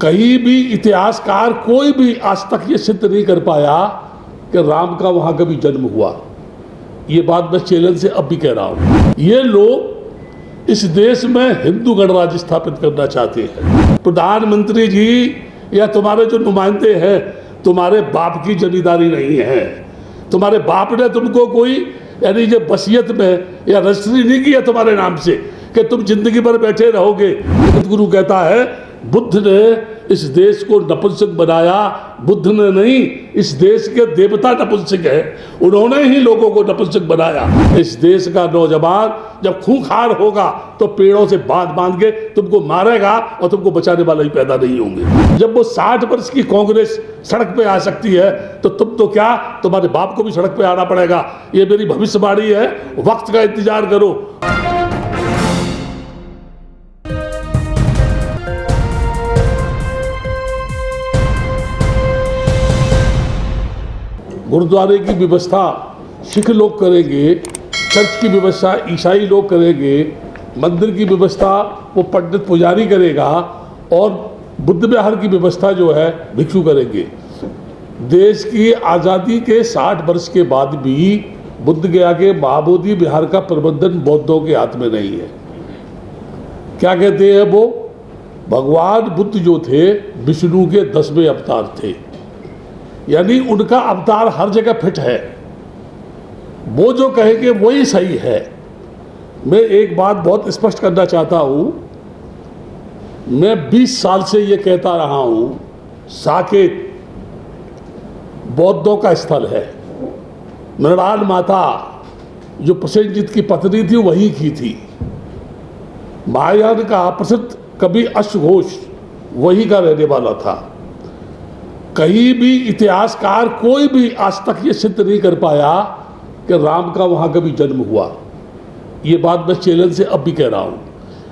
कहीं भी इतिहासकार कोई भी आज तक ये सिद्ध नहीं कर पाया कि राम का वहाँ कभी जन्म हुआ। ये बात मैं चैलेंज से अब भी कह रहा हूँ। ये लोग इस देश में हिंदू गणराज्य स्थापित करना चाहते हैं। प्रधानमंत्री जी या तुम्हारे जो नुमाइंदे हैं, तुम्हारे बाप की जमींदारी नहीं है। तुम्हारे बाप ने तुमको कोई यानी ये वसीयत में या रजिस्ट्री नहीं किया तुम्हारे नाम से कि तुम जिंदगी भर बैठे रहोगे। गुरु कहता है बुद्ध ने इस देश को नपुंसक बनाया, बुद्ध ने नहीं, इस देश के देवता नपुंसक है, उन्होंने ही लोगों को नपुंसक बनाया। इस देश का नौजवान जब खूंखार होगा तो पेड़ों से बांध के तुमको मारेगा और तुमको बचाने वाला ही पैदा नहीं होंगे। जब वो 60 वर्ष की कांग्रेस सड़क पे आ सकती है तो तुम तो क्या, तुम्हारे बाप को भी सड़क पे आना पड़ेगा। ये मेरी भविष्यवाणी है, वक्त का इंतजार करो। गुरुद्वारे की व्यवस्था सिख लोग करेंगे, चर्च की व्यवस्था ईसाई लोग करेंगे, मंदिर की व्यवस्था वो पंडित पुजारी करेगा और बुद्ध विहार की व्यवस्था जो है भिक्षु करेंगे। देश की आज़ादी के 60 वर्ष के बाद भी बुद्ध गया के महाबोधि विहार का प्रबंधन बौद्धों के हाथ में नहीं है। क्या कहते हैं वो? भगवान बुद्ध जो थे विष्णु के 10वें अवतार थे, यानी उनका अवतार हर जगह फिट है। वो जो कहेंगे वही सही है। मैं एक बात बहुत स्पष्ट करना चाहता हूँ, मैं 20 साल से ये कहता रहा हूँ, साकेत बौद्धों का स्थल है। मृणाल माता जो प्रसेनजीत की पत्नी थी वही की थी। महायान का प्रसिद्ध कवि अश्वघोष वही का रहने वाला था। कहीं भी इतिहासकार कोई भी आज तक ये सिद्ध नहीं कर पाया कि राम का वहाँ कभी जन्म हुआ। ये बात मैं चैलेंज से अब भी कह रहा हूँ।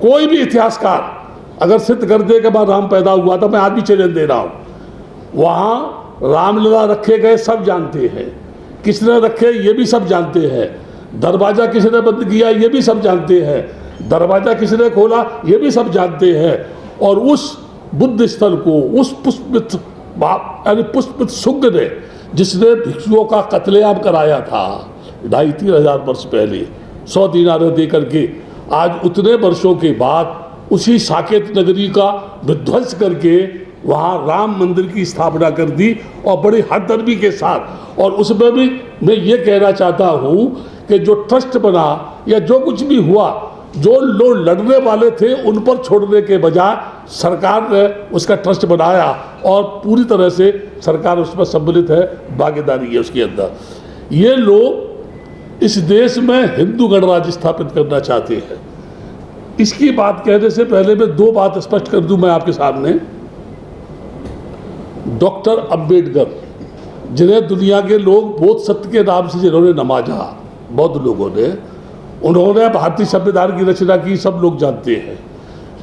कोई भी इतिहासकार अगर सिद्ध कर दे कि वहाँ राम पैदा हुआ तो मैं आज भी चैलेंज दे रहा हूँ। वहाँ रामलीला रखे गए सब जानते हैं, किसने रखे ये भी सब जानते हैं, दरवाज़ा किसने बंद किया ये भी सब जानते हैं, दरवाज़ा किसने खोला ये भी सब जानते हैं। और उस बुद्ध स्थल को उस पुष्पित शुंग ने, जिसने भिक्षुओं का कत्लेआम कराया था 2,500-3 हज़ार वर्ष पहले 100 दीनार दे करके, आज उतने वर्षों के बाद उसी साकेत नगरी का विध्वंस करके वहाँ राम मंदिर की स्थापना कर दी और बड़ी हरदर्मी के साथ। और उसमें भी मैं ये कहना चाहता हूँ कि जो ट्रस्ट बना या जो कुछ भी हुआ, जो लोग लड़ने वाले थे उन पर छोड़ने के बजाय सरकार ने उसका ट्रस्ट बनाया और पूरी तरह से सरकार उसमें सम्मिलित है, भागीदारी है उसके अंदर। ये लोग इस देश में हिंदू गणराज्य स्थापित करना चाहते हैं। इसकी बात कहने से पहले मैं 2 बात स्पष्ट कर दूं मैं आपके सामने। डॉक्टर अंबेडकर, जिन्हें दुनिया के लोग बोध सत्य के नाम से जिन्होंने नवाजा, बौद्ध लोगों ने, उन्होंने भारतीय संविधान की रचना की, सब लोग जानते हैं।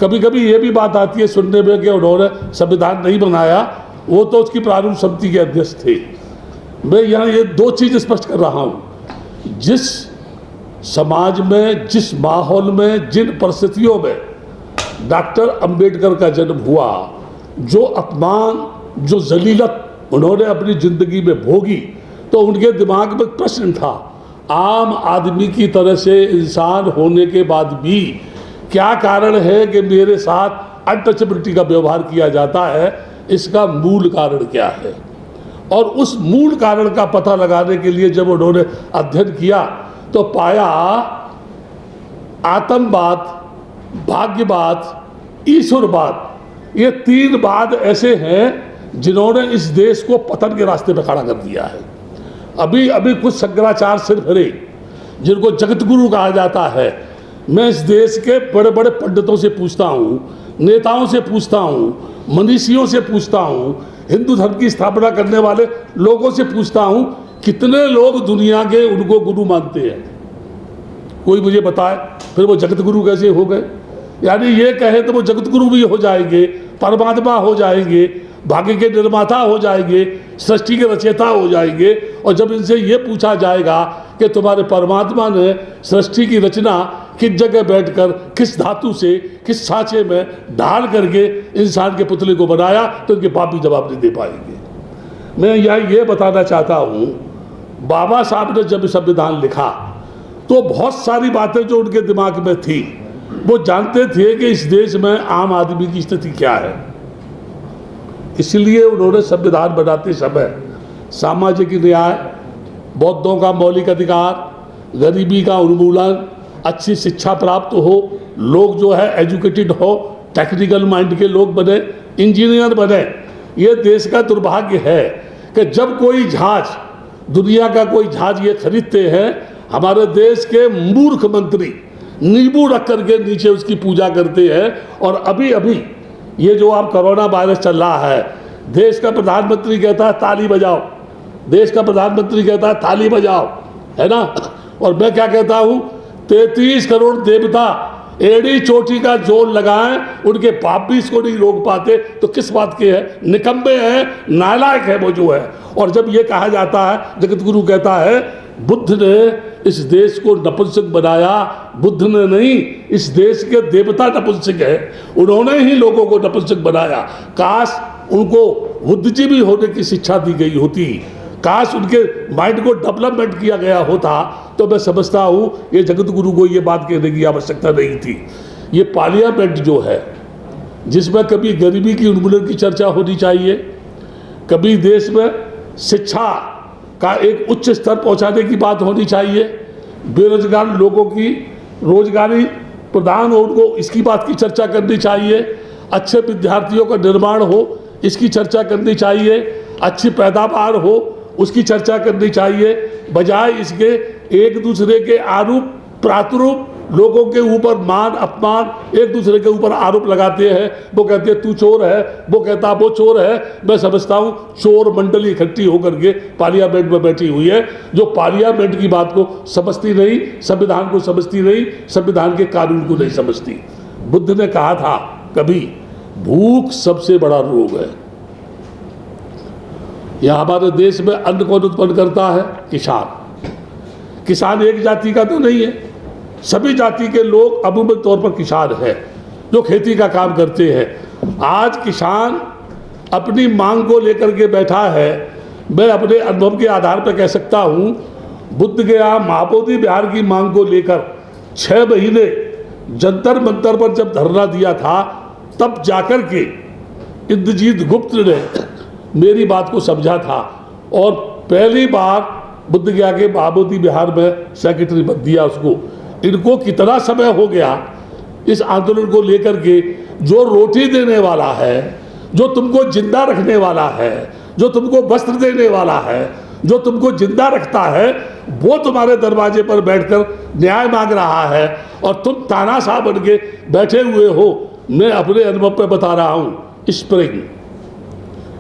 कभी कभी ये भी बात आती है सुनने में कि उन्होंने संविधान नहीं बनाया, वो तो उसकी प्रारूप समिति के अध्यक्ष थे। मैं यहाँ ये 2 चीज़ स्पष्ट कर रहा हूँ। जिस समाज में, जिस माहौल में, जिन परिस्थितियों में डॉक्टर अंबेडकर का जन्म हुआ, जो अपमान, जो जलीलत उन्होंने अपनी ज़िंदगी में भोगी, तो उनके दिमाग में प्रश्न था, आम आदमी की तरह से इंसान होने के बाद भी क्या कारण है कि मेरे साथ अनटचेबिलिटी का व्यवहार किया जाता है? इसका मूल कारण क्या है? और उस मूल कारण का पता लगाने के लिए जब उन्होंने अध्ययन किया तो पाया आतंकवाद, भाग्यवाद, ईश्वरवाद, ये 3 बाद ऐसे हैं जिन्होंने इस देश को पतन के रास्ते पर खड़ा कर दिया है। अभी कुछ शंकराचार्य सिर्फ रहे जिनको जगत गुरु कहा जाता है। मैं इस देश के बड़े बड़े पंडितों से पूछता हूँ, नेताओं से पूछता हूँ, मनीषियों से पूछता हूँ, हिंदू धर्म की स्थापना करने वाले लोगों से पूछता हूँ, कितने लोग दुनिया के उनको गुरु मानते हैं? कोई मुझे बताए। फिर वो जगत गुरु कैसे हो गए? यानी ये कहे तो वो जगत गुरु भी हो जाएंगे, परमात्मा हो जाएंगे, भाग्य के निर्माता हो जाएंगे, सृष्टि के रचयिता हो जाएंगे। और जब इनसे ये पूछा जाएगा कि तुम्हारे परमात्मा ने सृष्टि की रचना किस जगह बैठकर किस धातु से किस सांचे में ढाल करके इंसान के पुतले को बनाया, तो इनके बाप भी जवाब नहीं दे पाएंगे। मैं यहाँ ये बताना चाहता हूँ, बाबा साहब ने जब संविधान लिखा तो बहुत सारी बातें जो उनके दिमाग में थी, वो जानते थे कि इस देश में आम आदमी की स्थिति क्या है। इसलिए उन्होंने संविधान बनाते समय सामाजिक न्याय, बौद्धों का मौलिक अधिकार, गरीबी का उन्मूलन, अच्छी शिक्षा प्राप्त हो, लोग जो है एजुकेटेड हो, टेक्निकल माइंड के लोग बने, इंजीनियर बने। ये देश का दुर्भाग्य है कि जब कोई जहाज, दुनिया का कोई जहाज ये खरीदते हैं, हमारे देश के मूर्ख मंत्री नींबू रख करके नीचे उसकी पूजा करते हैं। और अभी अभी ये जो आप कोरोना वायरस चल रहा है, देश का प्रधानमंत्री कहता है ताली बजाओ, देश का प्रधानमंत्री कहता है ताली बजाओ, है ना। और मैं क्या कहता हूँ, 33 करोड़ देवता एड़ी चोटी का जोर लगाएं, उनके बाप भी इसको नहीं रोक पाते, तो किस बात के है, निकम्मे हैं, नालायक है वो जो है। और जब ये कहा जाता है, जगत गुरु कहता है बुद्ध ने इस देश को नपुंसक बनाया, बुद्ध ने नहीं, इस देश के देवता नपुंसक है, उन्होंने ही लोगों को नपुंसक बनाया। काश उनको बुद्धिजीवी होने की शिक्षा दी गई होती, काश उनके माइंड को डेवलपमेंट किया गया होता, तो मैं समझता हूँ ये जगत गुरु को ये बात कहने की आवश्यकता नहीं थी। ये पार्लियामेंट जो है, जिसमें कभी गरीबी की उन्मूलन की चर्चा होनी चाहिए, कभी देश में शिक्षा का एक उच्च स्तर पहुंचाने की बात होनी चाहिए, बेरोजगार लोगों की रोजगारी प्रदान हो, उनको इसकी बात की चर्चा करनी चाहिए, अच्छे विद्यार्थियों का निर्माण हो, इसकी चर्चा करनी चाहिए, अच्छी पैदावार हो, उसकी चर्चा करनी चाहिए। बजाय इसके एक दूसरे के आरोप प्रातरूप, लोगों के ऊपर मान अपमान, एक दूसरे के ऊपर आरोप लगाते हैं। वो कहते हैं तू चोर है, वो कहता वो चोर है। मैं समझता हूँ चोर मंडली इकट्ठी होकर के पार्लियामेंट में बैठी हुई है, जो पार्लियामेंट की बात को समझती नहीं, संविधान को समझती नहीं, संविधान के कानून को नहीं समझती। बुद्ध ने कहा था कभी, भूख सबसे बड़ा रोग है। यह हमारे देश में अन्न कौन उत्पन्न करता है? किसान। किसान एक जाति का तो नहीं है, सभी जाति के लोग अमूमन तौर पर किसान है, जो खेती का काम करते हैं। आज किसान अपनी मांग को लेकर के बैठा है। मैं अपने अनुभव के आधार पर कह सकता हूँ, बुद्ध गया महाबोधि विहार की मांग को लेकर 6 महीने जंतर मंतर पर जब धरना दिया था, तब जाकर के इंद्रजीत गुप्त ने मेरी बात को समझा था और पहली बार बुद्ध गया के महाबोधि विहार में सेक्रेटरी बन दिया उसको। इनको कितना समय हो गया इस आंदोलन को लेकर के। जो रोटी देने वाला है, जो तुमको जिंदा रखने वाला है, जो तुमको वस्त्र देने वाला है, जो तुमको जिंदा रखता है, वो तुम्हारे दरवाजे पर बैठकर न्याय मांग रहा है और तुम तानाशाह बन के बैठे हुए हो। मैं अपने अनुभव पे बता रहा हूँ,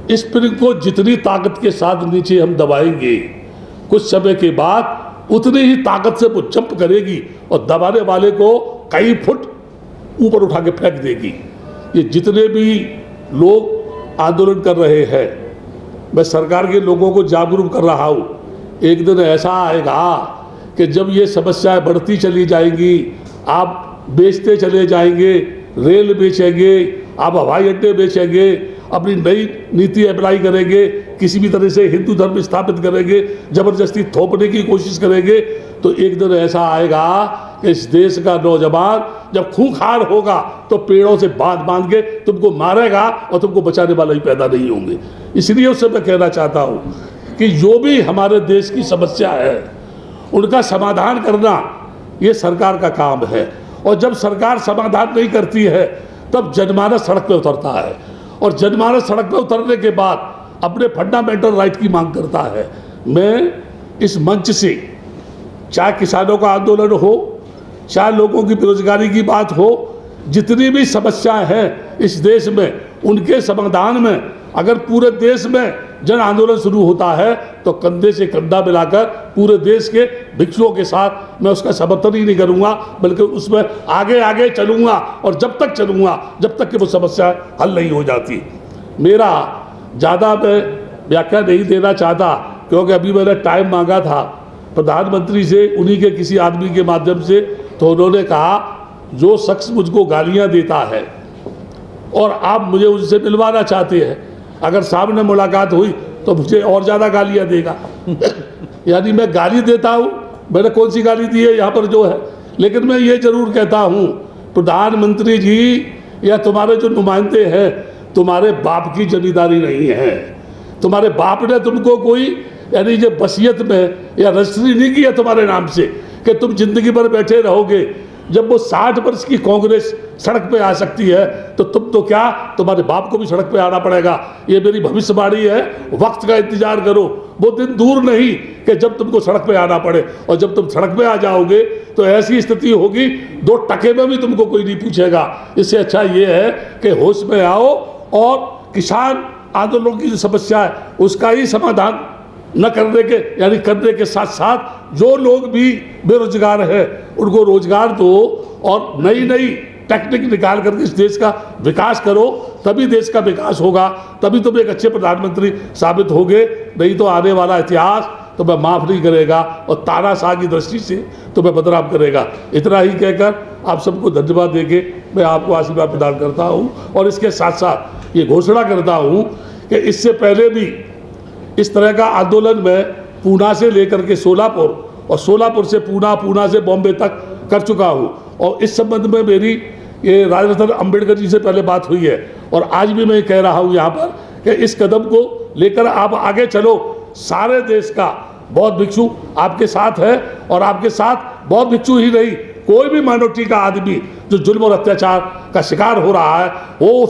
स्प्रिंग को जितनी ताकत के साथ नीचे हम दबाएंगे, कुछ समय के बाद उतनी ही ताकत से वो जंप करेगी और दबाने वाले को कई फुट ऊपर उठा के फेंक देगी। ये जितने भी लोग आंदोलन कर रहे हैं, मैं सरकार के लोगों को जागरूक कर रहा हूँ। एक दिन ऐसा आएगा कि जब ये समस्याएं बढ़ती चली जाएंगी, आप बेचते चले जाएंगे, रेल बेचेंगे, आप हवाई अड्डे बेचेंगे, अपनी नई नीति अप्लाई करेंगे, किसी भी तरह से हिंदू धर्म स्थापित करेंगे, जबरदस्ती थोपने की कोशिश करेंगे, तो एक दिन ऐसा आएगा कि इस देश का नौजवान जब खूंखार होगा तो पेड़ों से बांध के तुमको मारेगा और तुमको बचाने वाला ही पैदा नहीं होंगे। इसलिए उससे मैं कहना चाहता हूँ कि जो भी हमारे देश की समस्या है, उनका समाधान करना ये सरकार का काम है। और जब सरकार समाधान नहीं करती है, तब जनमानस सड़क पे उतरता है और जनमानस सड़क पे उतरने के बाद अपने फंडामेंटल राइट की मांग करता है। मैं इस मंच से, चाहे किसानों का आंदोलन हो, चाहे लोगों की बेरोजगारी की बात हो, जितनी भी समस्याएं हैं इस देश में, उनके समाधान में अगर पूरे देश में जन आंदोलन शुरू होता है तो कंधे से कंधा मिलाकर पूरे देश के भिक्षुओं के साथ मैं उसका समर्थन ही नहीं करूंगा, बल्कि उसमें आगे आगे चलूंगा और जब तक चलूंगा जब तक कि वो समस्या हल नहीं हो जाती। मेरा ज़्यादा मैं व्याख्या नहीं देना चाहता, क्योंकि अभी मैंने टाइम मांगा था प्रधानमंत्री से, उन्हीं के किसी आदमी के माध्यम से तो उन्होंने कहा जो शख्स मुझको गालियां देता है और आप मुझे उनसे मिलवाना चाहते हैं, अगर सामने मुलाकात हुई तो मुझे और ज़्यादा गालियां देगा। यानी मैं गाली देता हूँ, मैंने कौन सी गाली दी है यहाँ पर जो है, लेकिन मैं ये ज़रूर कहता हूँ प्रधानमंत्री जी या तुम्हारे जो नुमाइंदे हैं, तुम्हारे बाप की जमींदारी नहीं है। तुम्हारे बाप ने तुमको कोई यानी जो वसीयत में या रजिस्ट्री नहीं किया तुम्हारे नाम से कि तुम जिंदगी भर बैठे रहोगे। जब वो 60 वर्ष की कांग्रेस सड़क पे आ सकती है तो तुम तो क्या, तुम्हारे बाप को भी सड़क पे आना पड़ेगा। ये मेरी भविष्यवाणी है, वक्त का इंतजार करो, वो दिन दूर नहीं कि जब तुमको सड़क पे आना पड़े। और जब तुम सड़क पे आ जाओगे तो ऐसी स्थिति होगी 2 टके में भी तुमको कोई नहीं पूछेगा। इससे अच्छा ये है कि होश में आओ और किसान आंदोलन की जो समस्या है उसका ही समाधान न करने के यानी करने के साथ साथ जो लोग भी बेरोजगार हैं उनको रोजगार दो और नई नई टेक्निक निकाल करके इस देश का विकास करो, तभी देश का विकास होगा, तभी तुम एक अच्छे प्रधानमंत्री साबित होगे। नहीं तो आने वाला इतिहास तुम्हें माफ़ नहीं करेगा और तानाशाह की दृष्टि से तुम्हें बदनाम करेगा। इतना ही कहकर आप सबको धन्यवाद देके मैं आपको आशीर्वाद प्रदान करता हूँ और इसके साथ साथ ये घोषणा करता हूँ कि इससे पहले भी इस तरह का आंदोलन मैं पूना से लेकर के सोलापुर और सोलापुर से पूना, पूना से बॉम्बे तक कर चुका हूँ। और इस संबंध में मेरी ये राजरत्न अंबेडकर जी से पहले बात हुई है और आज भी मैं कह रहा हूँ यहाँ पर कि इस कदम को लेकर आप आगे चलो। सारे देश का बौद्ध भिक्षु आपके साथ है और आपके साथ बौद्ध भिक्षु ही नहीं, कोई भी माइनॉरिटी का आदमी जो जुल्म और अत्याचार का शिकार हो रहा है वो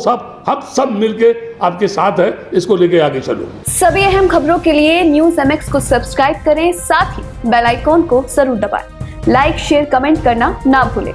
हम सब मिलके आपके साथ है। इसको लेके आगे चलो। सभी अहम खबरों के लिए न्यूज़ MX को सब्सक्राइब करें, साथ ही बेल आइकॉन को जरूर दबाएं। लाइक, शेयर, कमेंट करना ना भूलें।